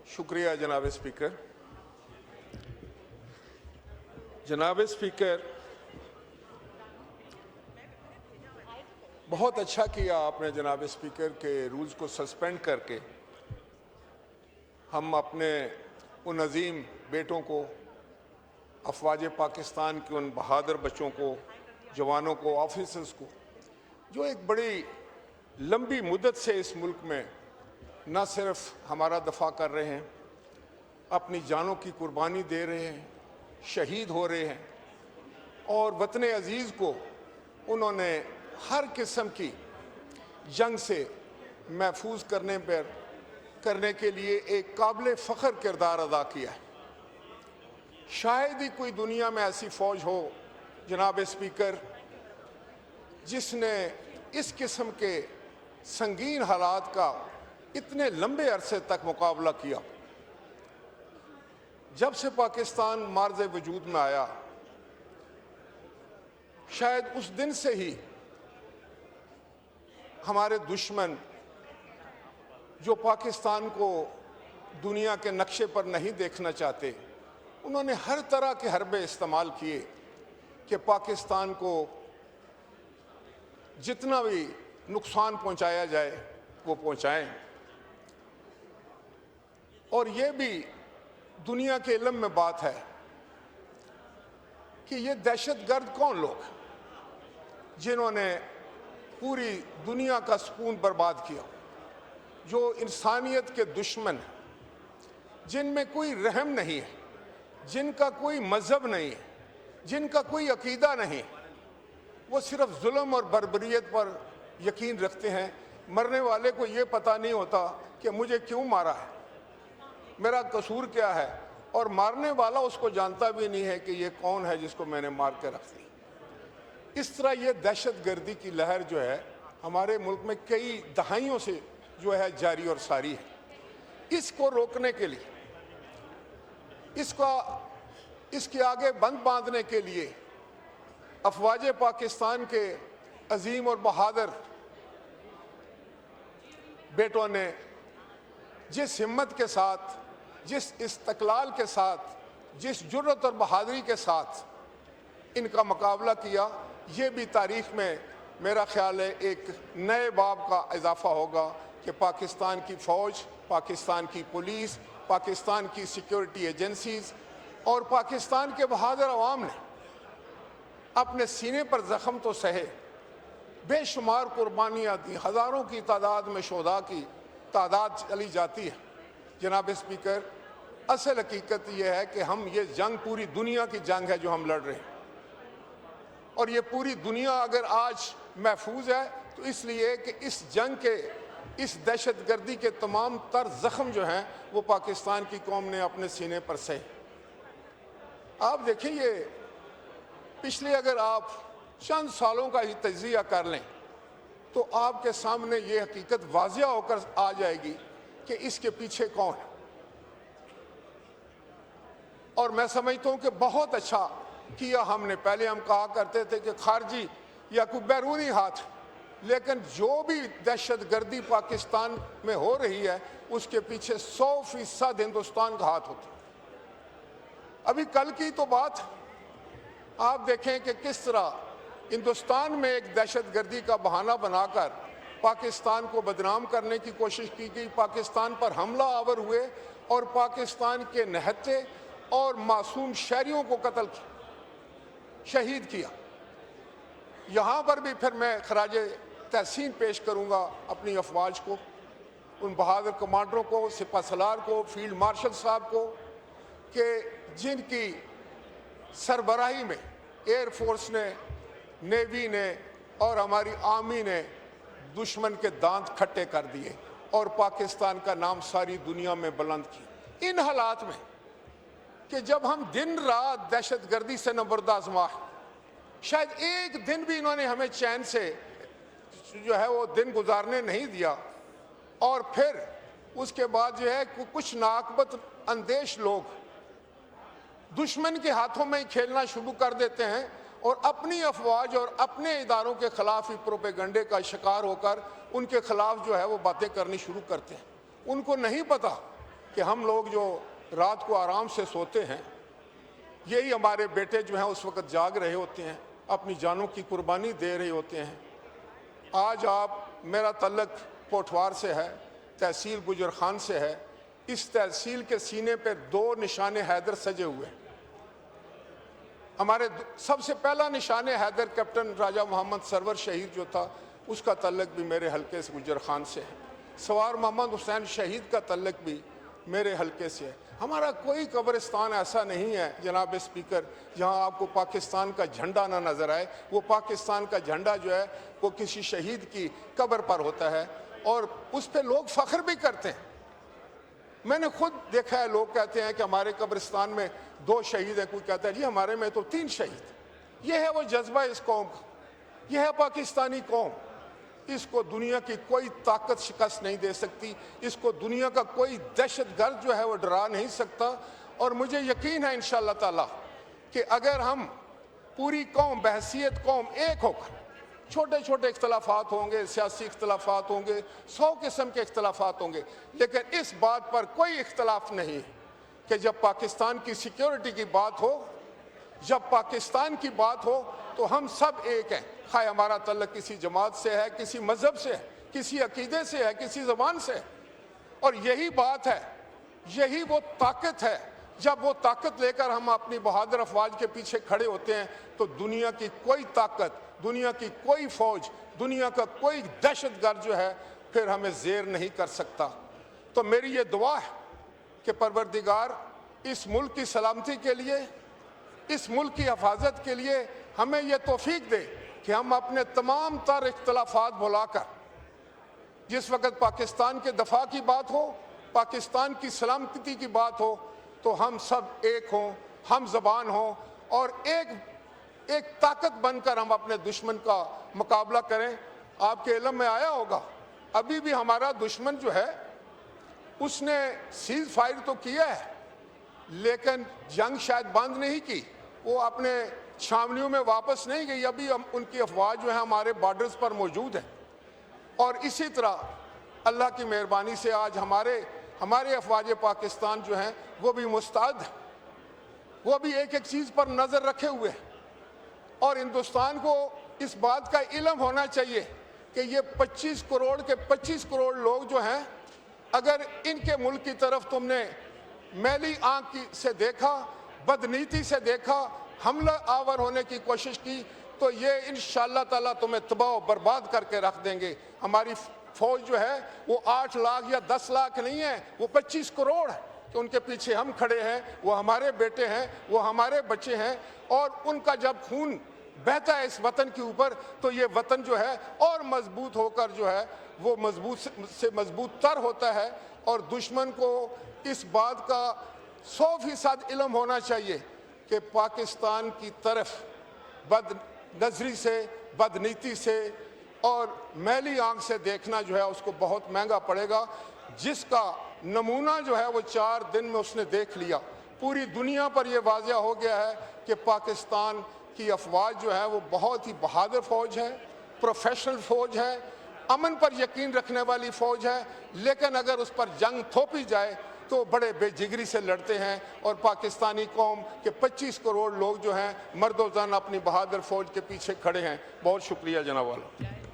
शुक्रिया जनाब स्पीकर। जनाब स्पीकर, बहुत अच्छा किया आपने जनाब स्पीकर के रूल्स को सस्पेंड करके हम अपने उन अजीम बेटों को, अफवाज पाकिस्तान के उन बहादुर बच्चों को, जवानों को, ऑफिसर्स को, जो एक बड़ी लंबी मुद्दत से इस मुल्क में न सिर्फ हमारा दफा कर रहे हैं, अपनी जानों की कुर्बानी दे रहे हैं, शहीद हो रहे हैं और वतन अजीज़ को उन्होंने हर किस्म की जंग से महफूज करने के लिए एक काबिल फ़ख्र किरदार अदा किया है। शायद ही कोई दुनिया में ऐसी फ़ौज हो जनाब स्पीकर जिसने इस किस्म के संगीन हालात का इतने लंबे अरसे तक मुकाबला किया। जब से पाकिस्तान मार्ज़ वजूद में आया, शायद उस दिन से ही हमारे दुश्मन जो पाकिस्तान को दुनिया के नक्शे पर नहीं देखना चाहते, उन्होंने हर तरह के हरबे इस्तेमाल किए कि पाकिस्तान को जितना भी नुकसान पहुंचाया जाए वो पहुंचाएं। और ये भी दुनिया के इल्म में बात है कि ये दहशतगर्द कौन लोग जिन्होंने पूरी दुनिया का सुकून बर्बाद किया, जो इंसानियत के दुश्मन हैं, जिनमें कोई रहम नहीं है, जिनका कोई मजहब नहीं है, जिनका कोई अकीदा नहीं, वो सिर्फ जुल्म और बर्बरियत पर यकीन रखते हैं। मरने वाले को ये पता नहीं होता कि मुझे क्यों मारा है, मेरा कसूर क्या है, और मारने वाला उसको जानता भी नहीं है कि ये कौन है जिसको मैंने मार के रख दी। इस तरह ये दहशतगर्दी की लहर जो है हमारे मुल्क में कई दहाइयों से जो है जारी और सारी है। इसको रोकने के लिए, इसके आगे बंद बांधने के लिए अफवाज पाकिस्तान के अजीम और बहादुर बेटों ने जिस हिम्मत के साथ, जिस इस्तक़लाल के साथ, जिस जुर्रत और बहादुरी के साथ इनका मुकाबला किया, ये भी तारीख़ में मेरा ख्याल है एक नए बाब का इजाफ़ा होगा कि पाकिस्तान की फ़ौज, पाकिस्तान की पुलिस, पाकिस्तान की सिक्योरिटी एजेंसीज़ और पाकिस्तान के बहादुर अवाम ने अपने सीने पर ज़ख्म तो सहे, बेशुमार कुर्बानियाँ दी, हज़ारों की तादाद में शोधा की तादाद चली जाती है। जनाब स्पीकर, असल हकीकत यह है कि हम ये जंग पूरी दुनिया की जंग है जो हम लड़ रहे हैं, और ये पूरी दुनिया अगर आज महफूज है तो इसलिए कि इस जंग के, इस दहशतगर्दी के तमाम तर ज़ख्म जो हैं वो पाकिस्तान की कौम ने अपने सीने पर सहे। आप देखें, ये पिछले अगर आप चंद सालों का ही तजिया कर लें तो आपके सामने ये हकीकत वाज़िया होकर आ जाएगी कि इसके पीछे कौन है। और मैं समझता हूँ कि बहुत अच्छा किया हमने। पहले हम कहा करते थे कि खारजी या कोई बैरूनी हाथ, लेकिन जो भी दहशतगर्दी पाकिस्तान में हो रही है उसके पीछे 100% हिंदुस्तान का हाथ होता है। अभी कल की तो बात आप देखें कि किस तरह हिंदुस्तान में एक दहशतगर्दी का बहाना बनाकर पाकिस्तान को बदनाम करने की कोशिश की गई, पाकिस्तान पर हमला आवर हुए और पाकिस्तान के निहत्थे और मासूम शहरियों को कत्ल किया, शहीद किया। यहाँ पर भी फिर मैं खराज तहसीन पेश करूँगा अपनी अफवाज को, उन बहादुर कमांडरों को, सिपह सलार को, फील्ड मार्शल साहब को, कि जिनकी सरबराही में एयर फोर्स ने, नेवी ने और हमारी आर्मी ने दुश्मन के दांत खट्टे कर दिए और पाकिस्तान का नाम सारी दुनिया में बुलंद किया। इन हालात में कि जब हम दिन रात दहशतगर्दी से नबर्द आज़मा, शायद एक दिन भी इन्होंने हमें चैन से जो है वो दिन गुजारने नहीं दिया, और फिर उसके बाद जो है कुछ नाकबत अंदेश लोग दुश्मन के हाथों में ही खेलना शुरू कर देते हैं और अपनी अफवाज और अपने इदारों के खिलाफ ही प्रोपेगंडे का शिकार होकर उनके खिलाफ जो है वो बातें करनी शुरू करते हैं। उनको नहीं पता कि हम लोग जो रात को आराम से सोते हैं, यही हमारे बेटे जो हैं उस वक़्त जाग रहे होते हैं, अपनी जानों की कुर्बानी दे रहे होते हैं। आज आप, मेरा तल्लक पोठवार से है, तहसील गुजर खान से है। इस तहसील के सीने पे 2 निशाने हैदर सजे हुए हैं। हमारे सबसे पहला निशाने हैदर कैप्टन राजा मोहम्मद सरवर शहीद जो था, उसका तल्लक भी मेरे हल्के से गुजर खान से है। सवार मोहम्मद हुसैन शहीद का तल्लक भी मेरे हल्के से है। हमारा कोई कब्रिस्तान ऐसा नहीं है जनाब स्पीकर जहां आपको पाकिस्तान का झंडा ना नज़र आए। वो पाकिस्तान का झंडा जो है वो किसी शहीद की कब्र पर होता है और उस पर लोग फ़ख्र भी करते हैं। मैंने खुद देखा है, लोग कहते हैं कि हमारे कब्रिस्तान में 2 शहीद हैं, कोई कहता है जी हमारे में तो 3 शहीद। ये है वो जज्बा इस कौम का, यह है पाकिस्तानी कौम। इसको दुनिया की कोई ताकत शिकस्त नहीं दे सकती, इसको दुनिया का कोई दहशतगर्द जो है वो डरा नहीं सकता। और मुझे यकीन है इंशाअल्लाह ताला कि अगर हम पूरी कौम बहसीत कौम एक होकर, छोटे छोटे इख्तलाफात होंगे, सियासी इख्तलाफात होंगे, 100 किस्म के इख्तलाफात होंगे, लेकिन इस बात पर कोई इख्तलाफ नहीं है कि जब पाकिस्तान की सिक्योरिटी की बात हो, जब पाकिस्तान की बात हो तो हम सब एक हैं। खाए हमारा तल्लक किसी जमात से है, किसी मजहब से है, किसी अकीदे से है, किसी ज़बान से है। और यही बात है, यही वो ताकत है। जब वो ताकत लेकर हम अपनी बहादुर अफवाज के पीछे खड़े होते हैं तो दुनिया की कोई ताकत, दुनिया की कोई फौज, दुनिया का कोई दहशतगर्द जो है फिर हमें ज़ेर नहीं कर सकता। तो मेरी ये दुआ है कि परवरदिगार इस मुल्क की सलामती के लिए, इस मुल्क की हिफाजत के लिए हमें यह तौफीक दे कि हम अपने तमाम तर इख्तलाफात भुलाकर, जिस वक़्त पाकिस्तान के दफा की बात हो, पाकिस्तान की सलामती की बात हो, तो हम सब एक हों, हम ज़बान हों और एक ताकत बनकर हम अपने दुश्मन का मुकाबला करें। आपके इल्म में आया होगा, अभी भी हमारा दुश्मन जो है उसने सीज फायर तो किया है, लेकिन जंग शायद बंद नहीं की, वो अपने छावनियों में वापस नहीं गई। अभी हम उनकी अफवाज जो है हमारे बॉर्डर्स पर मौजूद है। और इसी तरह अल्लाह की मेहरबानी से आज हमारे अफवाज पाकिस्तान जो हैं वो भी मुस्तैद हैं, वो भी एक एक चीज़ पर नज़र रखे हुए हैं। और हिंदुस्तान को इस बात का इल्म होना चाहिए कि ये 25 करोड़ के 25 करोड़ लोग जो हैं, अगर इनके मुल्क की तरफ तुमने मैली आंख से देखा, बदनीति से देखा, हमला आवर होने की कोशिश की, तो ये इंशाअल्लाह ताला तुम्हें तबाह बर्बाद करके रख देंगे। हमारी फौज जो है वो 8 लाख या 10 लाख नहीं है, वो 25 करोड़ है। तो उनके पीछे हम खड़े हैं, वो हमारे बेटे हैं, वो हमारे बच्चे हैं। और उनका जब खून बहता है इस वतन के ऊपर तो ये वतन जो है और मजबूत होकर जो है वो मजबूत से मजबूत तर होता है। और दुश्मन को इस बात का 100% इल्म होना चाहिए कि पाकिस्तान की तरफ बद नजरी से, बदनीति से और मैली आंख से देखना जो है उसको बहुत महंगा पड़ेगा, जिसका नमूना जो है वो 4 दिन में उसने देख लिया। पूरी दुनिया पर यह वाज़िया हो गया है कि पाकिस्तान की अफवाज जो है वो बहुत ही बहादुर फौज है, प्रोफेशनल फौज है, अमन पर यकीन रखने वाली फौज है। लेकिन अगर उस पर जंग थोपी जाए तो बड़े बेजिगरी से लड़ते हैं। और पाकिस्तानी कौम के 25 करोड़ लोग जो हैं मर्दो ज़न अपनी बहादुर फौज के पीछे खड़े हैं। बहुत शुक्रिया जनाब वाला।